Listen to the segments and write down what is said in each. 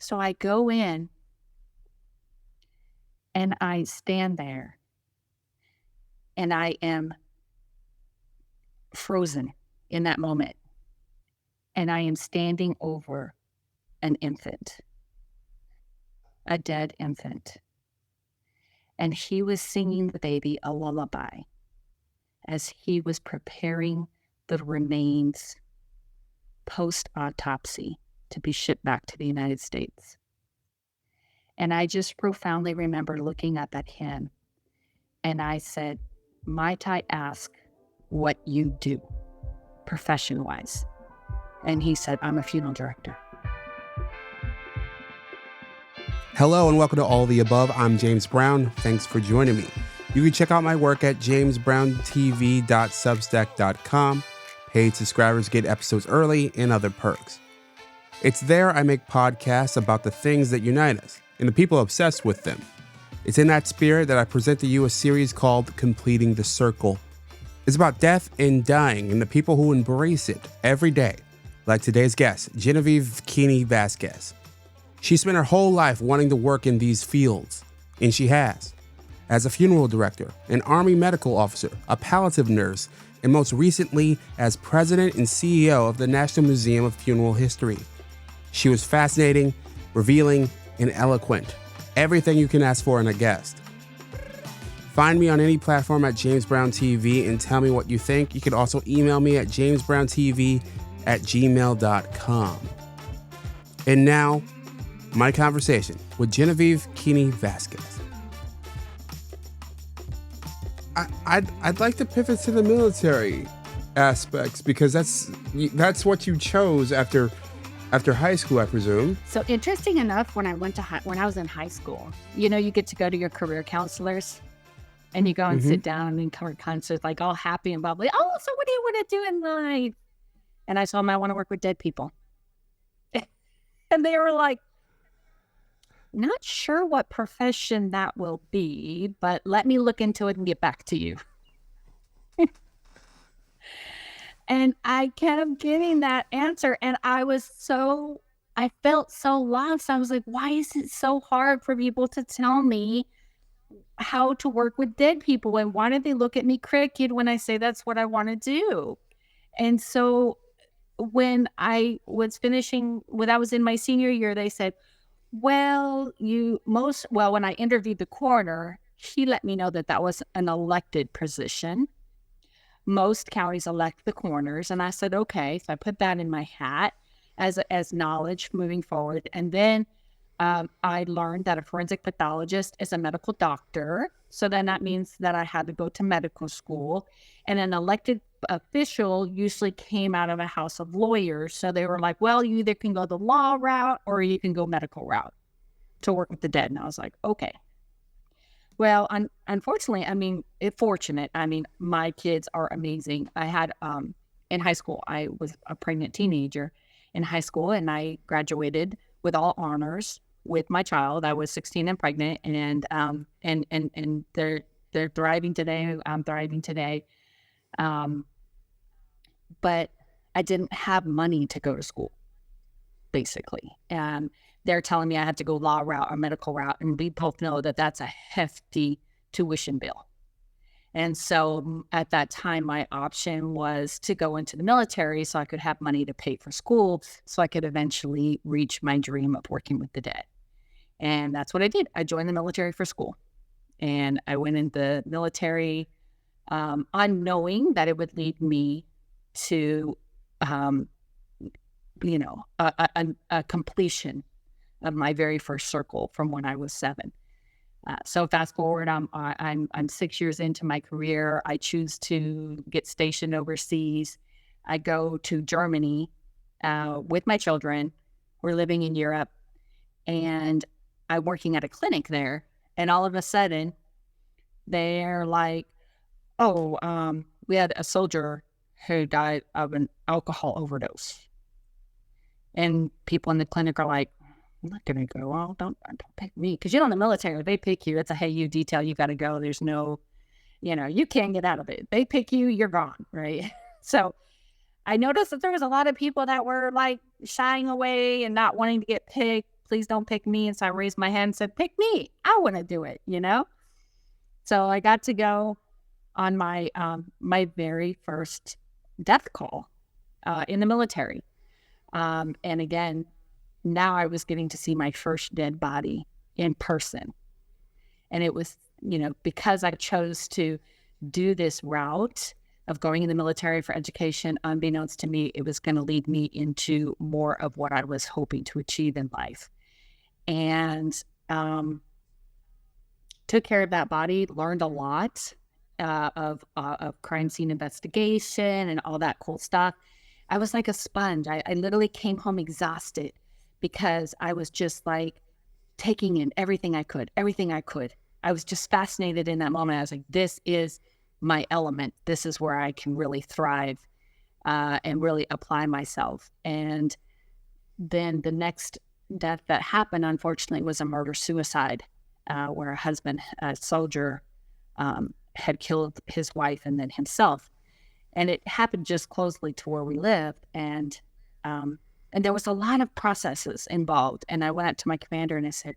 So I go in and I stand there and I am frozen in that moment. And I am standing over an infant, a dead infant. And he was singing the baby a lullaby as he was preparing the remains post-autopsy to be shipped back to the United States. And I just profoundly remember looking up at him and I said, might I ask what you do profession-wise? And he said, I'm a funeral director. Hello and welcome to All the Above. I'm James Brown. Thanks for joining me. You can check out my work at jamesbrowntv.substack.com. Paid subscribers get episodes early and other perks. It's there I make podcasts about the things that unite us and the people obsessed with them. It's in that spirit that I present to you a series called Completing the Circle. It's about death and dying and the people who embrace it every day, like today's guest, Genevieve Keeney Vasquez. She spent her whole life wanting to work in these fields, and she has. As a funeral director, an Army medical officer, a palliative nurse, and most recently as president and CEO of the National Museum of Funeral History. She was fascinating, revealing, and eloquent. Everything you can ask for in a guest. Find me on any platform at James Brown TV and tell me what you think. You can also email me at jamesbrowntv@gmail.com. And now, my conversation with Genevieve Keeney Vasquez. I'd like to pivot to the military aspects because that's what you chose after high school, I presume. So interesting enough, when I was in high school, you get to go to your career counselors and you go and sit down and career counselors like all happy and bubbly. Oh, so what do you want to do in life? And I told them I want to work with dead people. And they were like, not sure what profession that will be, but let me look into it and get back to you. And I kept getting that answer. And I felt so lost. I was like, why is it so hard for people to tell me how to work with dead people? And why do they look at me crooked when I say that's what I want to do? And so when I was in my senior year, they said, when I interviewed the coroner, he let me know that was an elected position. Most counties elect the coroners. And I said, okay. So I put that in my hat as knowledge moving forward. And then I learned that a forensic pathologist is a medical doctor. So then that means that I had to go to medical school. And an elected official usually came out of a house of lawyers. So they were like, well, you either can go the law route or you can go medical route to work with the dead. And I was like, okay. Well, unfortunately, fortunate. My kids are amazing. I had, in high school, I was a pregnant teenager in high school, and I graduated with all honors with my child. I was 16 and pregnant, and they're thriving today. I'm thriving today. But I didn't have money to go to school, basically. And they're telling me I had to go law route or medical route. And we both know that that's a hefty tuition bill. And so at that time, my option was to go into the military so I could have money to pay for school so I could eventually reach my dream of working with the dead. And that's what I did. I joined the military for school. And I went in the military unknowing that it would lead me to, a completion of my very first circle from when I was 7. So fast forward, I'm 6 years into my career. I choose to get stationed overseas. I go to Germany with my children. We're living in Europe, and I'm working at a clinic there. And all of a sudden, they're like, "Oh, we had a soldier who died of an alcohol overdose." And people in the clinic are like, I'm not going to go. Well, don't pick me. Because in the military, they pick you. It's a, hey, you detail, you got to go. There's no, you can't get out of it. They pick you, you're gone, right? So I noticed that there was a lot of people that were like shying away and not wanting to get picked. please don't pick me. And so I raised my hand and said, pick me. I want to do it, So I got to go on my my very first death call in the military. And again, now I was getting to see my first dead body in person. And it was, because I chose to do this route of going in the military for education, unbeknownst to me, it was going to lead me into more of what I was hoping to achieve in life. And took care of that body, learned a lot of crime scene investigation and all that cool stuff. I was like a sponge. I literally came home exhausted because I was just like taking in everything I could. I was just fascinated in that moment. I was like, this is my element. This is where I can really thrive and really apply myself. And then the next death that happened, unfortunately, was a murder-suicide where a husband, a soldier, had killed his wife and then himself. And it happened just closely to where we lived. And there was a lot of processes involved. And I went up to my commander and I said,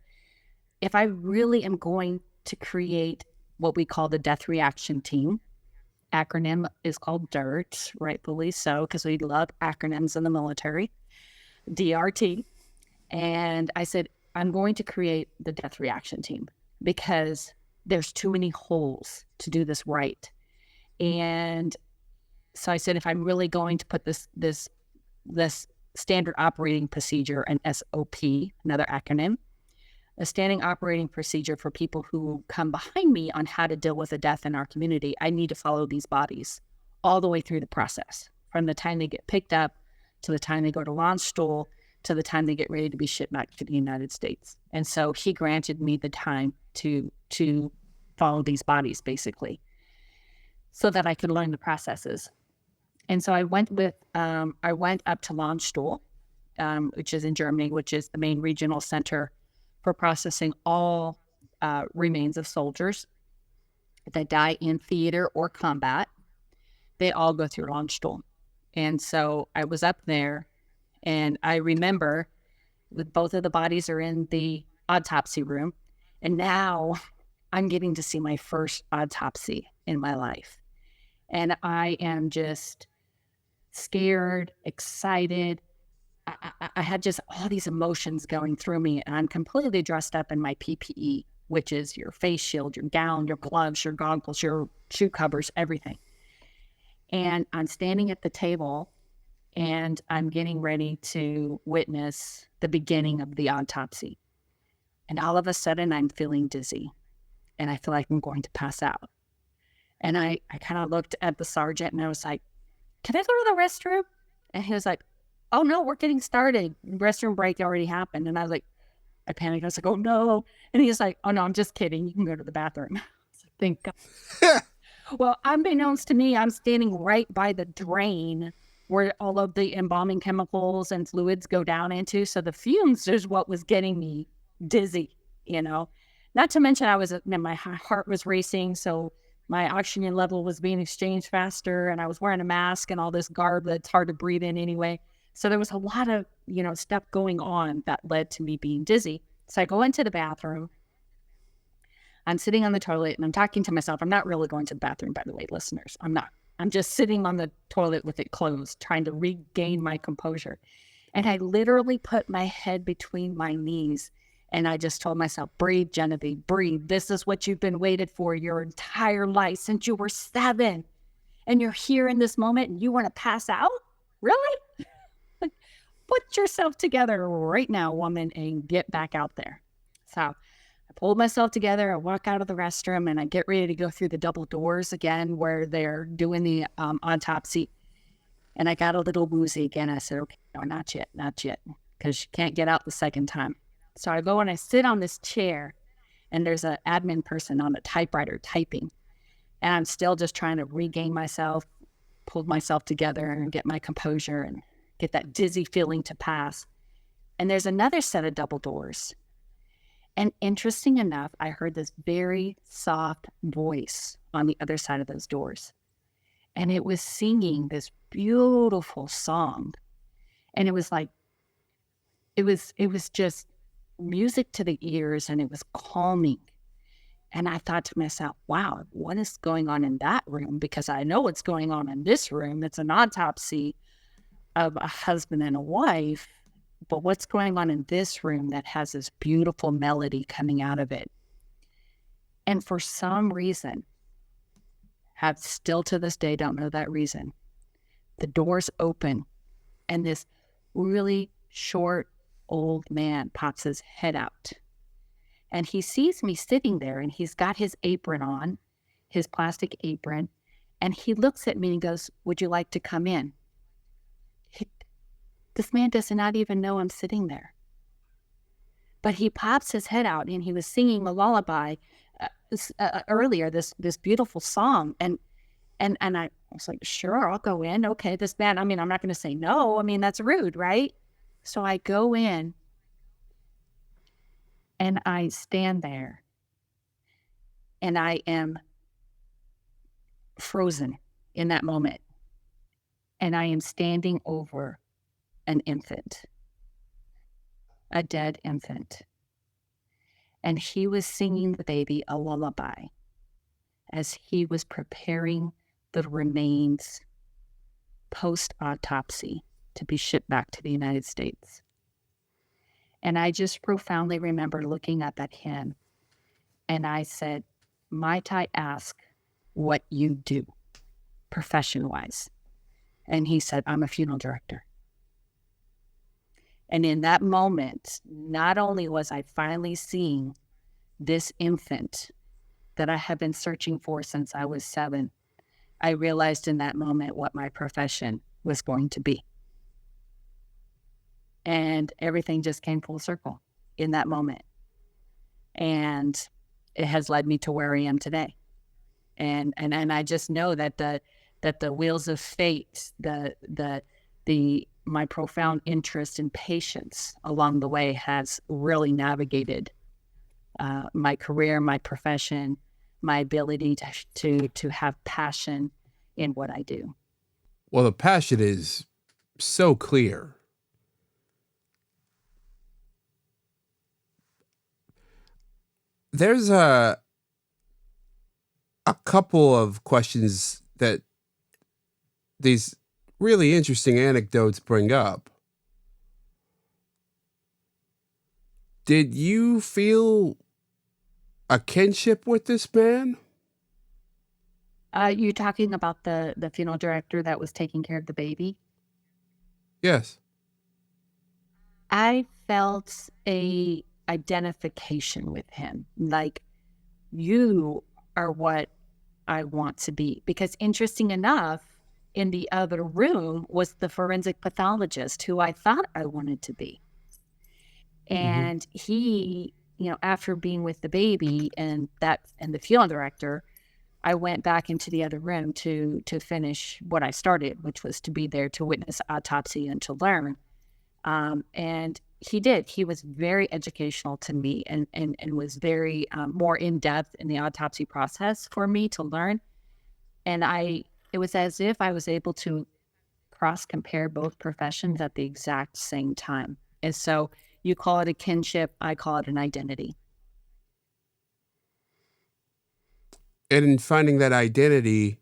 if I really am going to create what we call the death reaction team, acronym is called DIRT, rightfully so, because we love acronyms in the military, DRT. And I said, I'm going to create the death reaction team because there's too many holes to do this right. And so I said, if I'm really going to put this standard operating procedure, an SOP, another acronym, a standing operating procedure for people who come behind me on how to deal with a death in our community, I need to follow these bodies all the way through the process, from the time they get picked up to the time they go to launch stool to the time they get ready to be shipped back to the United States. And so he granted me the time to follow these bodies, basically, so that I could learn the processes. And so I went up to launch stool, which is in Germany, which is the main regional center for processing all remains of soldiers that die in theater or combat. They all go through launch stool. And so I was up there, and I remember with both of the bodies are in the autopsy room, and now I'm getting to see my first autopsy in my life. And I am just scared, excited. I had just all these emotions going through me, and I'm completely dressed up in my PPE, which is your face shield, your gown, your gloves, your goggles, your shoe covers, everything. And I'm standing at the table, and I'm getting ready to witness the beginning of the autopsy. And all of a sudden, I'm feeling dizzy, and I feel like I'm going to pass out. And I kind of looked at the sergeant, and I was like, can I go to the restroom? And he was like, oh, no, we're getting started. Restroom break already happened. And I was like, I panicked. I was like, oh, no. And he was like, oh, no, I'm just kidding. You can go to the bathroom. I was like, thank God. Well, unbeknownst to me, I'm standing right by the drain where all of the embalming chemicals and fluids go down into. So the fumes is what was getting me dizzy, Not to mention my heart was racing. So my oxygen level was being exchanged faster, and I was wearing a mask and all this garb that's hard to breathe in anyway. So there was a lot of, stuff going on that led to me being dizzy. So I go into the bathroom. I'm sitting on the toilet and I'm talking to myself. I'm not really going to the bathroom, by the way, listeners. I'm not. I'm just sitting on the toilet with it closed, trying to regain my composure. And I literally put my head between my knees, and I just told myself, breathe, Genevieve, breathe. This is what you've been waiting for your entire life since you were 7. And you're here in this moment and you want to pass out? Really? Put yourself together right now, woman, and get back out there. So I pulled myself together. I walk out of the restroom, and I get ready to go through the double doors again where they're doing the autopsy. And I got a little woozy again. I said, okay, no, not yet, because you can't get out the second time. So I go and I sit on this chair, and there's an admin person on a typewriter typing. And I'm still just trying to regain myself, pull myself together and get my composure and get that dizzy feeling to pass. And there's another set of double doors. And interesting enough, I heard this very soft voice on the other side of those doors. And it was singing this beautiful song. And it was like, it was just music to the ears, and it was calming. And I thought to myself, wow, what is going on in that room? Because I know what's going on in this room. It's an autopsy of a husband and a wife. But what's going on in this room that has this beautiful melody coming out of it? And for some reason, have still to this day don't know that reason, the doors open and this really short old man pops his head out. And he sees me sitting there, and he's got his apron on, his plastic apron, and he looks at me and goes, "Would you like to come in?" This man does not even know I'm sitting there. But he pops his head out, and he was singing a lullaby earlier, this beautiful song. And I was like, sure, I'll go in. Okay, this man, I mean, I'm not going to say no. I mean, that's rude, right? So I go in, and I stand there, and I am frozen in that moment. And I am standing over an infant, a dead infant. And he was singing the baby a lullaby as he was preparing the remains post-autopsy to be shipped back to the United States. And I just profoundly remember looking up at him, and I said, might I ask what you do profession-wise? And he said, I'm a funeral director. And in that moment, not only was I finally seeing this infant that I have been searching for since I was 7, I realized in that moment what my profession was going to be. And everything just came full circle in that moment. And it has led me to where I am today. And I just know that the wheels of fate, my profound interest and patience along the way has really navigated my career, my profession, my ability to have passion in what I do. Well, the passion is so clear. There's a couple of questions that these really interesting anecdotes bring up. Did you feel a kinship with this man? You talking about the funeral director that was taking care of the baby? Yes. I felt a identification with him. Like, you are what I want to be. Because interesting enough, in the other room was the forensic pathologist who I thought I wanted to be. And he, after being with the baby and the funeral director, I went back into the other room to finish what I started, which was to be there to witness autopsy and to learn. And he did. He was very educational to me and was very more in depth in the autopsy process for me to learn. And it was as if I was able to cross compare both professions at the exact same time. And so you call it a kinship, I call it an identity. And in finding that identity,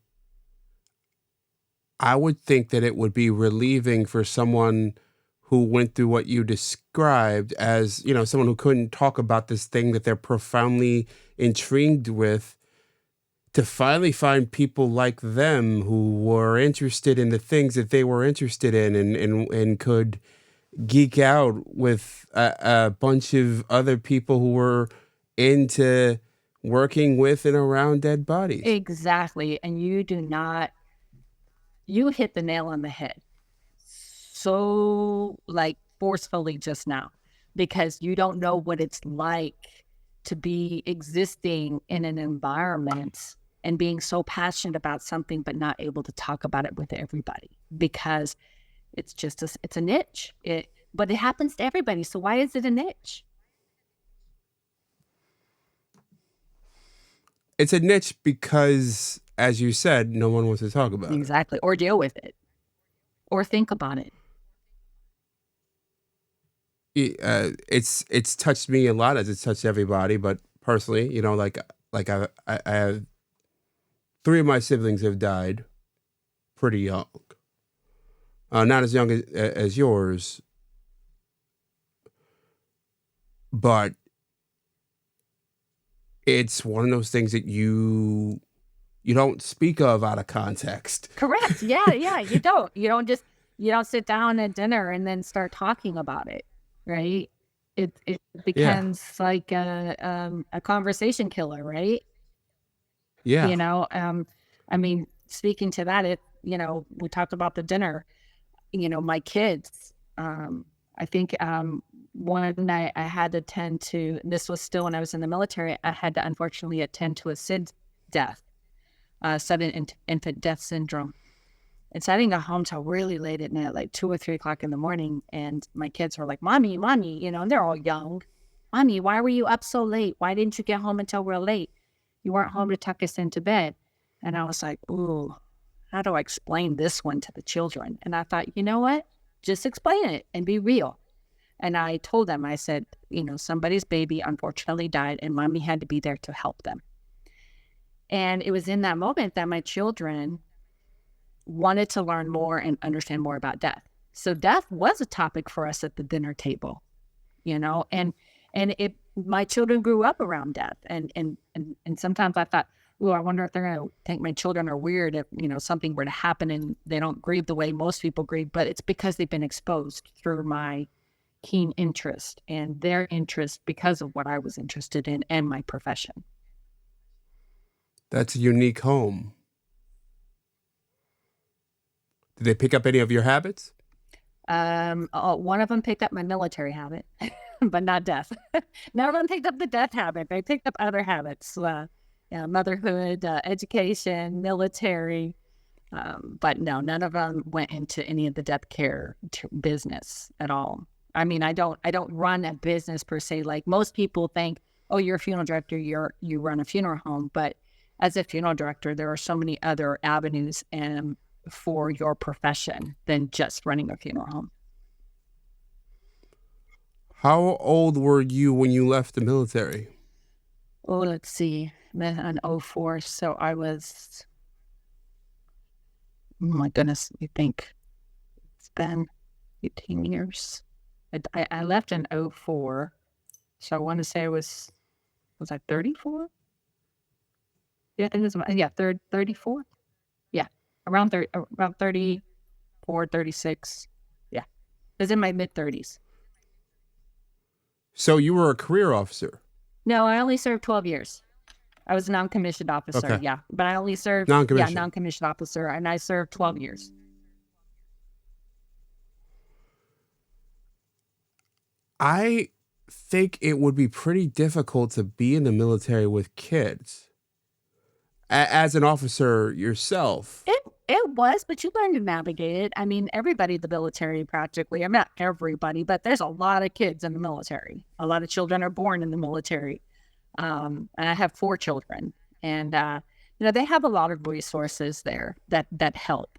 I would think that it would be relieving for someone who went through what you described as, someone who couldn't talk about this thing that they're profoundly intrigued with, to finally find people like them who were interested in the things that they were interested in and could geek out with a bunch of other people who were into working with and around dead bodies. Exactly. And you hit the nail on the head so forcefully just now, because you don't know what it's like to be existing in an environment and being so passionate about something but not able to talk about it with everybody, because it's just it's a niche. But it happens to everybody. So why is it a niche? It's a niche because, as you said, no one wants to talk about it. Exactly. Or deal with it. Or think about it. It's touched me a lot as it's touched everybody, but personally, I have three of my siblings have died pretty young. Not as young as yours, but it's one of those things that you don't speak of out of context. Correct. Yeah, you don't. You don't sit down at dinner and then start talking about it, right? It Yeah, becomes like a conversation killer, right? yeah. I mean, speaking to that, we talked about the dinner. My kids. I think one night I had to attend to. This was still when I was in the military. I had to unfortunately attend to a SID death, sudden infant death syndrome. And so I didn't go home till really late at night, like 2 or 3 o'clock in the morning. And my kids were like, Mommy, and they're all young. Mommy, why were you up so late? Why didn't you get home until real late? You weren't home to tuck us into bed. And I was like, ooh, how do I explain this one to the children? And I thought, you know what? Just explain it and be real. And I told them, I said, somebody's baby unfortunately died and Mommy had to be there to help them. And it was in that moment that my children wanted to learn more and understand more about death. So death was a topic for us at the dinner table, and my children grew up around death. And sometimes I thought, oh, I wonder if they're going to think my children are weird if, something were to happen and they don't grieve the way most people grieve. But it's because they've been exposed through my keen interest and their interest because of what I was interested in and my profession. That's a unique home. Did they pick up any of your habits? One of them picked up my military habit, but not death. None of them picked up the death habit. They picked up other habits, motherhood, education, military. But no, none of them went into any of the death care business at all. I mean, I don't run a business per se. Like most people think, oh, you're a funeral director, you run a funeral home. But as a funeral director, there are so many other avenues for your profession than just running a funeral home. How old were you when you left the military? Oh, let's see. Met in 2004, so I was, oh my goodness, you think it's been 18 years. I left in 2004, so I want to say I was I 34? Yeah, I think it was, 34. Yeah, around 34, 36. Yeah, it was in my mid-30s. So you were a career officer? No, I only served 12 years. I was a non-commissioned officer, Okay. yeah. But I only served, Non-commissioned. non-commissioned officer, and I served 12 years. I think it would be pretty difficult to be in the military with kids. As an officer yourself. It was, but you learn to navigate it. I mean, everybody in the military practically, I'm not everybody, but there's a lot of kids in the military. A lot of children are born in the military. And I have 4 children. And, they have a lot of resources there that help.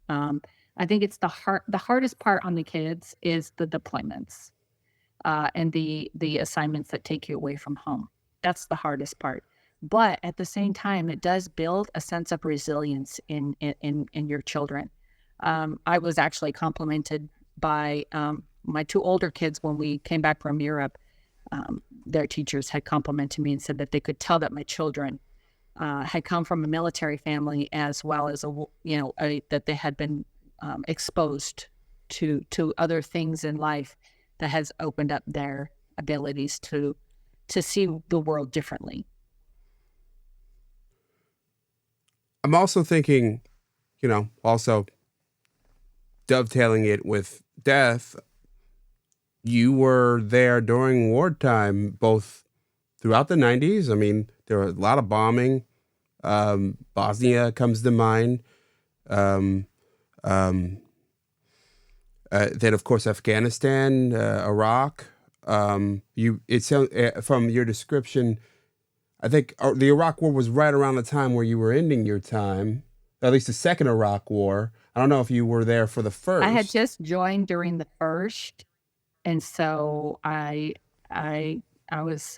I think it's the hardest part on the kids is the deployments and the assignments that take you away from home. That's the hardest part. But at the same time, it does build a sense of resilience in your children. I was actually complimented by my 2 older kids when we came back from Europe. Their teachers had complimented me and said that they could tell that my children had come from a military family, as well as that they had been exposed to other things in life that has opened up their abilities to see the world differently. I'm also thinking, also dovetailing it with death, you were there during wartime, both throughout the 90s. I mean, there were a lot of bombing. Bosnia comes to mind. Then, of course, Afghanistan, Iraq. It sounds from your description, I think the Iraq War was right around the time where you were ending your time, at least the second Iraq War. I don't know if you were there for the first. I had just joined during the first. And so I was,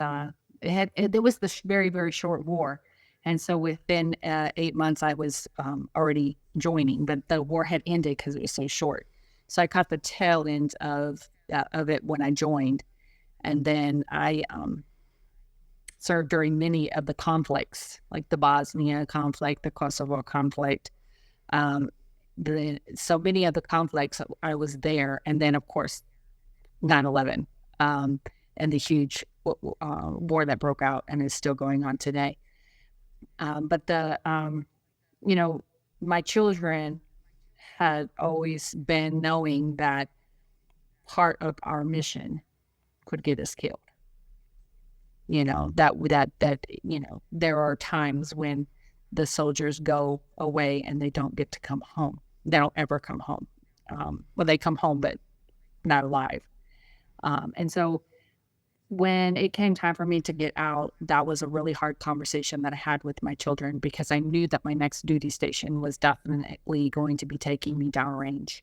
it was the very, very short war. And so within 8 months, I was already joining, but the war had ended because it was so short. So I caught the tail end of it when I joined. And then I served during many of the conflicts, like the Bosnia conflict, the Kosovo conflict. So many of the conflicts, I was there. And then, of course, 9/11 and the huge war that broke out and is still going on today. But my children had always been knowing that part of our mission could get us killed. There are times when the soldiers go away and they don't get to come home. They don't ever come home. Well, they come home, but not alive. And so when it came time for me to get out, that was a really hard conversation that I had with my children, because I knew that my next duty station was definitely going to be taking me downrange.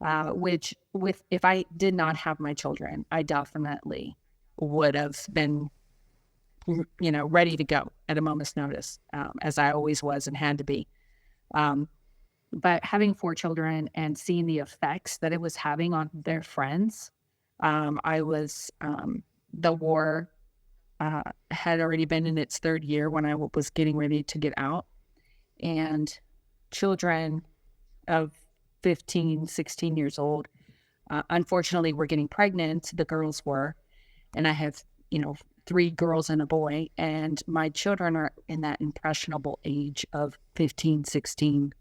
If I did not have my children, I definitely would have been, ready to go at a moment's notice, as I always was and had to be. But having 4 children and seeing the effects that it was having on their friends, the war had already been in its 3rd year when I was getting ready to get out. And children of 15, 16 years old, unfortunately, were getting pregnant. The girls were. And I have, 3 girls and a boy. And my children are in that impressionable age of 15, 16,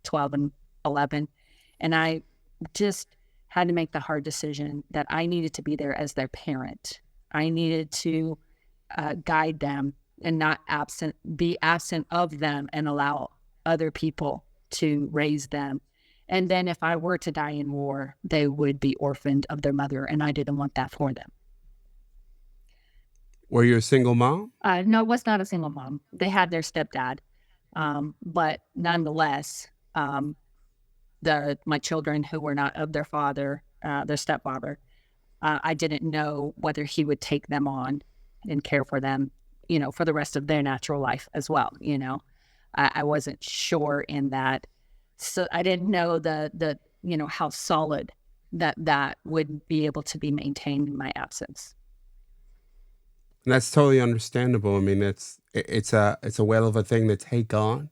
12, and 11. And I just had to make the hard decision that I needed to be there as their parent. I needed to guide them and not be absent of them and allow other people to raise them. And then if I were to die in war, they would be orphaned of their mother, and I didn't want that for them. Were you a single mom? No, I was not a single mom. They had their stepdad. But nonetheless, my children who were not of their father, their stepfather, I didn't know whether he would take them on and care for them, for the rest of their natural life as well. I wasn't sure in that. So I didn't know the how solid that would be able to be maintained in my absence. And that's totally understandable. I mean, it's a whale of a thing to take on.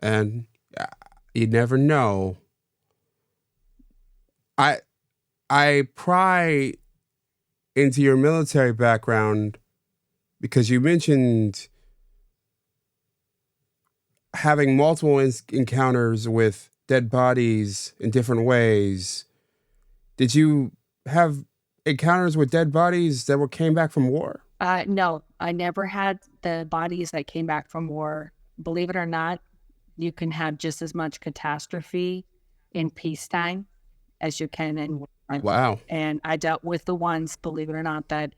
And you never know. I pry into your military background because you mentioned having multiple encounters with dead bodies in different ways. Did you have encounters with dead bodies that came back from war? No, I never had the bodies that came back from war. Believe it or not, you can have just as much catastrophe in peacetime as you can in war. Wow. And I dealt with the ones, believe it or not, that,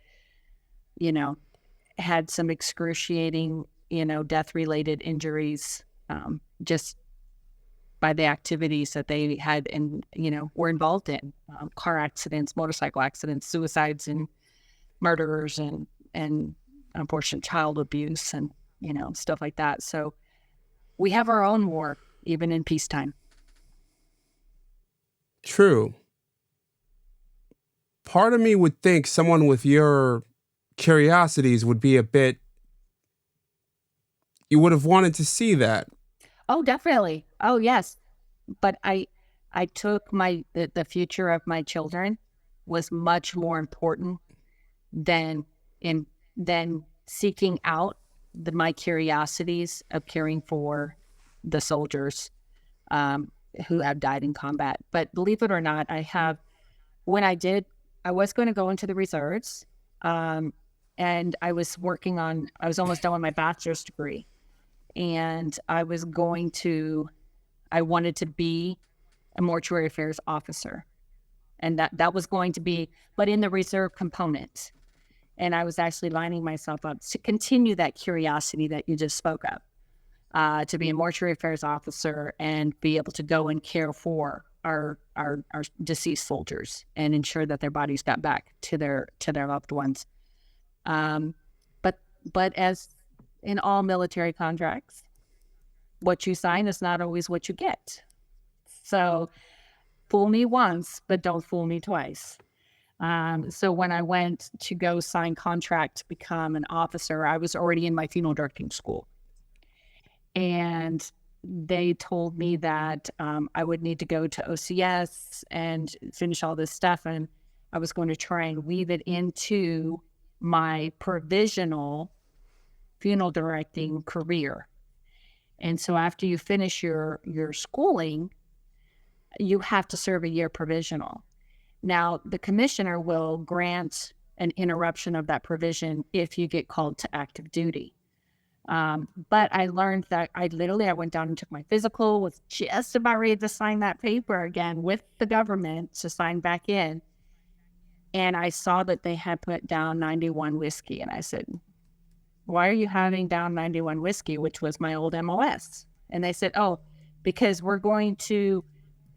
had some excruciating, death-related injuries, just by the activities that they had and, were involved in. Car accidents, motorcycle accidents, suicides, and murderers, and unfortunate child abuse, and, stuff like that. So we have our own war, even in peacetime. True. Part of me would think someone with your curiosities would be you would have wanted to see that. Oh, definitely. Oh, yes. But I took the future of my children was much more important than seeking out my curiosities of caring for the soldiers who have died in combat. But believe it or not, I was going to go into the reserves, and I was almost done with my bachelor's degree, and I wanted to be a mortuary affairs officer, and that was going to be, but in the reserve component. And I was actually lining myself up to continue that curiosity that you just spoke of, to be a mortuary affairs officer and be able to go and care for our deceased soldiers and ensure that their bodies got back to their loved ones. But as in all military contracts, what you sign is not always what you get. So fool me once, but don't fool me twice. So when I went to go sign contract to become an officer, I was already in my funeral directing school. And they told me that I would need to go to OCS and finish all this stuff. And I was going to try and weave it into my provisional funeral directing career. And so after you finish your schooling, you have to serve a year provisional. Now, the commissioner will grant an interruption of that provision if you get called to active duty. But I learned that I went down and took my physical, was just about ready to sign that paper again with the government to sign back in. And I saw that they had put down 91 whiskey. And I said, why are you having down 91 whiskey, which was my old MOS? And they said, oh, because we're going to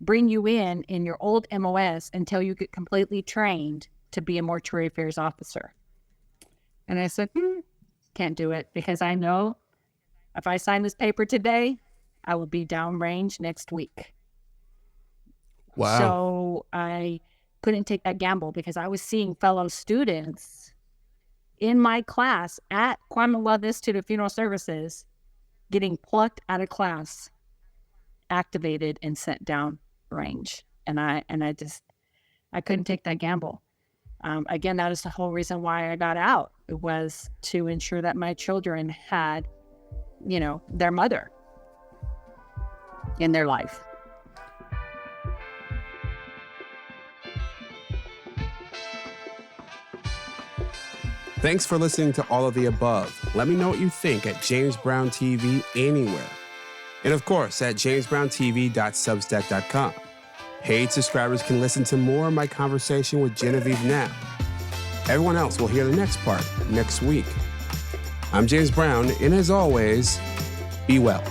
bring you in your old MOS until you get completely trained to be a mortuary affairs officer. And I said, can't do it, because I know if I sign this paper today, I will be downrange next week. Wow. So I couldn't take that gamble, because I was seeing fellow students in my class at Kwame Love Institute of Funeral Services getting plucked out of class, activated, and sent down range. And I couldn't take that gamble. Again, that is the whole reason why I got out. It was to ensure that my children had, their mother in their life. Thanks for listening to all of the above. Let me know what you think at James Brown TV anywhere. And of course, at jamesbrowntv.substack.com. Paid subscribers can listen to more of my conversation with Genevieve now. Everyone else will hear the next part next week. I'm James Brown, and as always, be well.